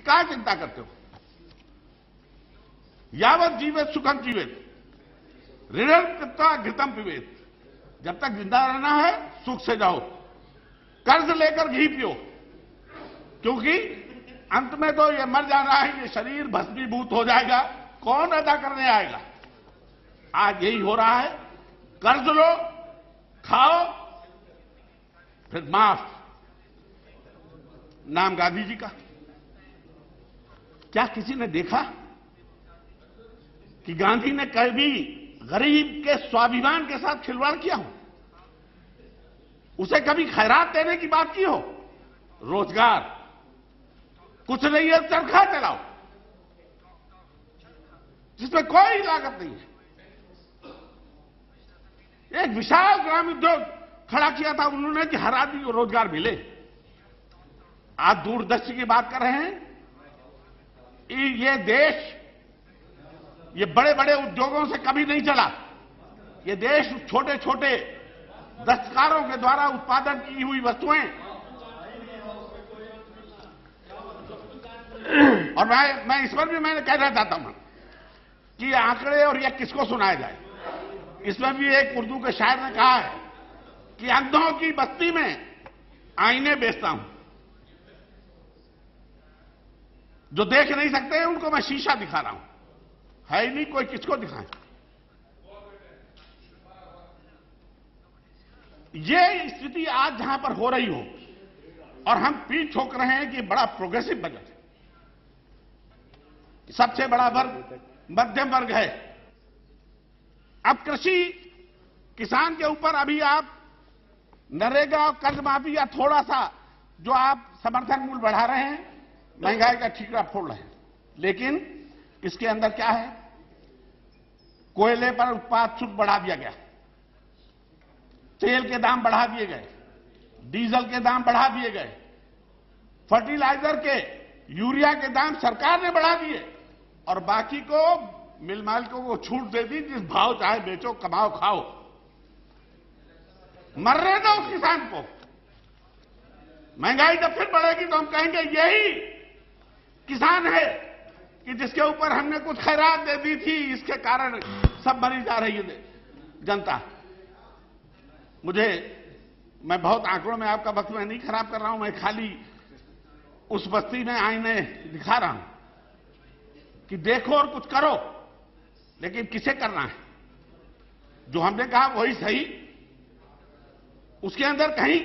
क्या चिंता करते हो? यावत जीवित सुखम जीवित, ऋणम कृत्वा घृतम पिबेत। जब तक जिंदा रहना है सुख से जाओ, कर्ज लेकर घी पियो, क्योंकि अंत में तो ये मर जाना है, ये शरीर भस्मीभूत हो जाएगा, कौन अदा करने आएगा? आज यही हो रहा है, कर्ज लो, खाओ, फिर माफ। नाम गांधी जी का। क्या किसी ने देखा कि गांधी ने कभी गरीब के स्वाभिमान के साथ खिलवाड़ किया हो? उसे कभी खैरात देने की बात की हो? रोजगार कुछ नहीं है, चरखा चलाओ, जिसमें कोई लागत नहीं है। एक विशाल ग्राम उद्योग खड़ा किया था उन्होंने कि हर आदमी को रोजगार मिले। आज दूरदर्शी की बात कर रहे हैं। ये देश ये बड़े बड़े उद्योगों से कभी नहीं चला। ये देश छोटे छोटे दस्तकारों के द्वारा उत्पादन की हुई वस्तुएं, और मैं इस पर भी मैंने कहना चाहता हूं कि आंकड़े और यह किसको सुनाया जाए। इसमें भी एक उर्दू के शायर ने कहा है कि अंधों की बस्ती में आईने बेचता हूं, जो देख नहीं सकते उनको मैं शीशा दिखा रहा हूं। है ही नहीं कोई, किसको दिखाएं? ये स्थिति आज जहां पर हो रही हो और हम पीठ ठोक रहे हैं कि बड़ा प्रोग्रेसिव बजट है, सबसे बड़ा वर्ग मध्यम वर्ग है। अब कृषि किसान के ऊपर अभी आप नरेगा और कर्ज माफी या थोड़ा सा जो आप समर्थन मूल्य बढ़ा रहे हैं, महंगाई का ठीकरा फोड़ रहे हैं, लेकिन इसके अंदर क्या है? कोयले पर उत्पाद शुल्क बढ़ा दिया गया, तेल के दाम बढ़ा दिए गए, डीजल के दाम बढ़ा दिए गए, फर्टिलाइजर के, यूरिया के दाम सरकार ने बढ़ा दिए, और बाकी को मिल मालिकों को छूट दे दी, जिस भाव चाहे बेचो, कमाओ, खाओ, मरने दो उस किसान को। महंगाई जब फिर बढ़ेगी तो हम कहेंगे यही किसान है कि जिसके ऊपर हमने कुछ खैरात दे दी थी, इसके कारण सब मरी जा रही है जनता। मैं बहुत आंकड़ों में आपका वक्त में नहीं खराब कर रहा हूं, मैं खाली उस बस्ती में आईने दिखा रहा हूं कि देखो और कुछ करो, लेकिन किसे करना है? जो हमने कहा वही सही, उसके अंदर कहीं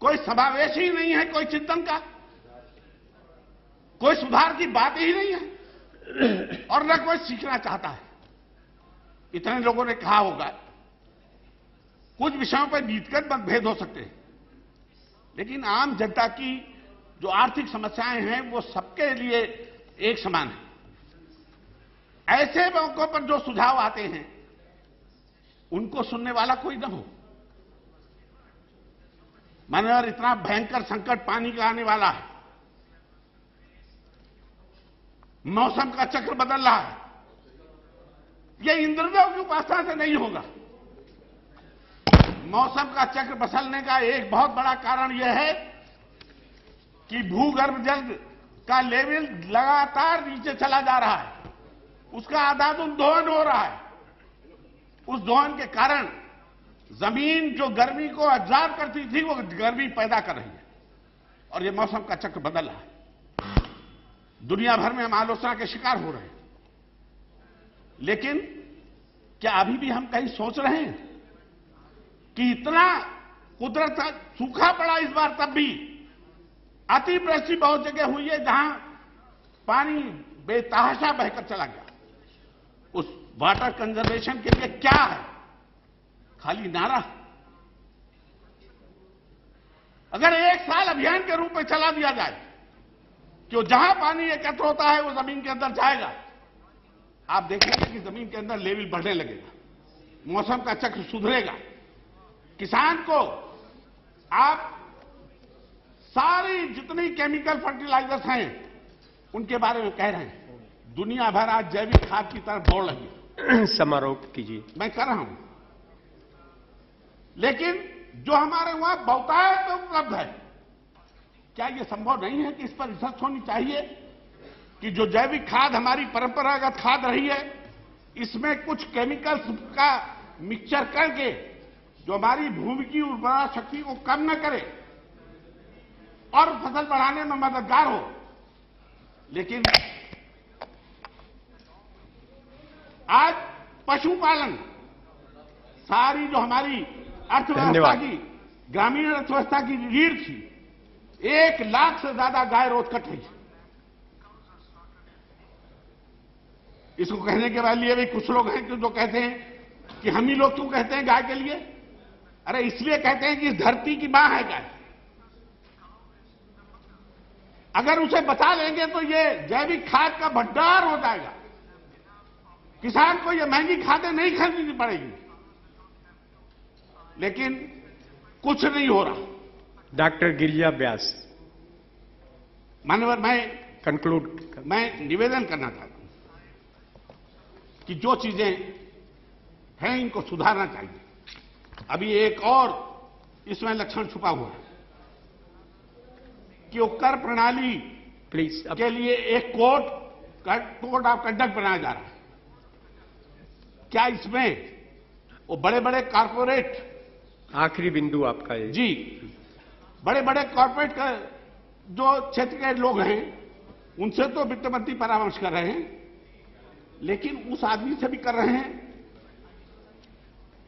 कोई समावेश ही नहीं है, कोई चिंतन का, कोई सुधार की बात ही नहीं है, और न कोई सीखना चाहता है। इतने लोगों ने कहा होगा कुछ विषयों पर नीतिगत मतभेद हो सकते हैं, लेकिन आम जनता की जो आर्थिक समस्याएं हैं वो सबके लिए एक समान है। ऐसे मौकों पर जो सुझाव आते हैं उनको सुनने वाला कोई न हो। माने और इतना भयंकर संकट पानी का आने वाला है, मौसम का चक्र बदल रहा है, यह इंद्रदेव की उपासना से नहीं होगा। मौसम का चक्र बदलने का एक बहुत बड़ा कारण यह है कि भूगर्भ जल का लेवल लगातार नीचे चला जा रहा है, उसका आधाधुन दोहन हो रहा है। उस दोहन के कारण जमीन जो गर्मी को एब्जॉर्ब करती थी वो गर्मी पैदा कर रही है, और ये मौसम का चक्र बदल रहा है। दुनिया भर में हम आलोचना के शिकार हो रहे हैं, लेकिन क्या अभी भी हम कहीं सोच रहे हैं कि इतना कुदरत सूखा पड़ा इस बार, तब भी अतिवृष्टि बहुत जगह हुई है जहां पानी बेतहाशा बहकर चला गया। उस वाटर कंजर्वेशन के लिए क्या है? खाली नारा। अगर एक साल अभियान के रूप में चला दिया जाए कि जहां पानी एकत्र होता है वो जमीन के अंदर जाएगा, आप देखेंगे कि जमीन के अंदर लेवल बढ़ने लगेगा, मौसम का चक्र सुधरेगा। किसान को आप सारी जितनी केमिकल फर्टिलाइजर्स हैं उनके बारे में कह रहे हैं, दुनिया भर आज जैविक खाद की तरफ दौड़ रही है। समारोह कीजिए। मैं कर रहा हूं, लेकिन जो हमारे वहां बहुतायत में उपलब्ध है क्या यह संभव नहीं है कि इस पर रिसर्च होनी चाहिए कि जो जैविक खाद हमारी परंपरागत खाद रही है, इसमें कुछ केमिकल्स का मिक्सचर करके जो हमारी भूमि की उर्वरा शक्ति को कम न करे और फसल बढ़ाने में मददगार हो। लेकिन आज पशुपालन सारी जो हमारी अर्थव्यवस्था की, ग्रामीण अर्थव्यवस्था की रीढ़ थी, 1 लाख से ज्यादा गाय रोज कट रही है। इसको कहने के बाद लिए भी कुछ लोग हैं कि जो कहते हैं कि हम ही लोग क्यों कहते हैं गाय के लिए? अरे इसलिए कहते हैं कि इस धरती की मां है गाय। अगर उसे बचा लेंगे तो ये जैविक खाद का भंडार हो जाएगा, किसान को ये महंगी खादें नहीं खरीदनी पड़ेगी। लेकिन कुछ नहीं हो रहा। डॉक्टर गिरिजा व्यास, माननीय मैं कंक्लूड। मैं निवेदन करना चाहता हूं कि जो चीजें हैं इनको सुधारना चाहिए। अभी एक और इसमें लक्षण छुपा हुआ है कि वो कर प्रणाली प्लीज के लिए एक कोड ऑफ कंडक्ट बनाया जा रहा है। क्या इसमें वो बड़े बड़े कॉर्पोरेट, आखिरी बिंदु आपका है जी, बड़े बड़े कॉर्पोरेट का जो क्षेत्र के लोग हैं उनसे तो वित्त मंत्री परामर्श कर रहे हैं, लेकिन उस आदमी से भी कर रहे हैं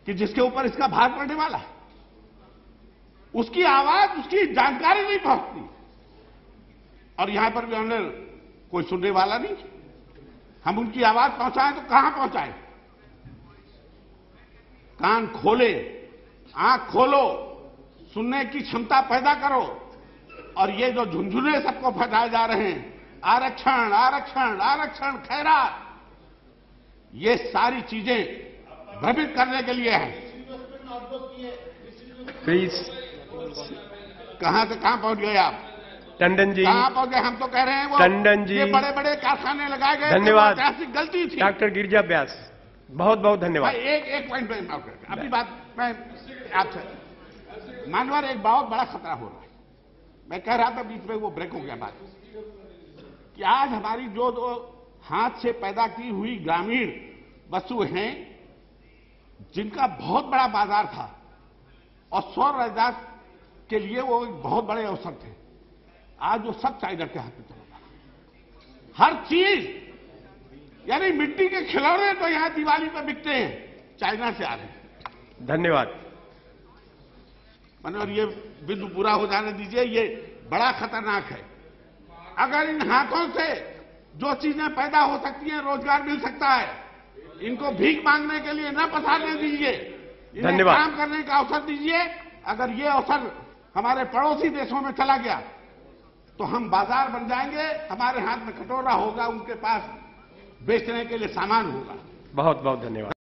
कि जिसके ऊपर इसका भार पड़ने वाला है। उसकी आवाज, उसकी जानकारी नहीं पहुंचती और यहां पर भी हमने कोई सुनने वाला नहीं। हम उनकी आवाज पहुंचाएं तो कहां पहुंचाएं? कान खोले, आंख खोलो, सुनने की क्षमता पैदा करो। और ये जो झुंझुने सबको फैलाए जा रहे हैं, आरक्षण आरक्षण आरक्षण खैरात, ये सारी चीजें भ्रमित करने के लिए है। प्लीज। कहां से कहां पहुंच गए आप? टंडन जी, कहां पहुंच गए? हम तो कह रहे हैं वो टंडन जी, ये बड़े बड़े कारखाने लगाए गए, धन्यवाद। ऐतिहासिक गलती थी। डॉक्टर गिरिजा व्यास, बहुत बहुत धन्यवाद। एक पॉइंट पे अभी बात मैं आपसे, मानवर एक बहुत बड़ा खतरा हो रहा है। मैं कह रहा था बीच में वो ब्रेक हो गया बात कि आज हमारी जो हाथ से पैदा की हुई ग्रामीण वस्तु हैं जिनका बहुत बड़ा बाजार था और स्वरोजगार के लिए वो एक बहुत बड़े अवसर थे, आज वो सब चाइना के हाथ में चला गया। हर चीज, यानी मिट्टी के खिलौने तो यहां दिवाली पर बिकते हैं, चाइना से आ रहे हैं। धन्यवाद। और ये बिंदु पूरा हो जाने दीजिए, ये बड़ा खतरनाक है। अगर इन हाथों से जो चीजें पैदा हो सकती हैं, रोजगार मिल सकता है, इनको भीख मांगने के लिए न पसारने दीजिए, इन्हें काम करने का अवसर दीजिए। अगर ये अवसर हमारे पड़ोसी देशों में चला गया तो हम बाजार बन जाएंगे, हमारे हाथ में कटोरा होगा, उनके पास बेचने के लिए सामान होगा। बहुत बहुत धन्यवाद।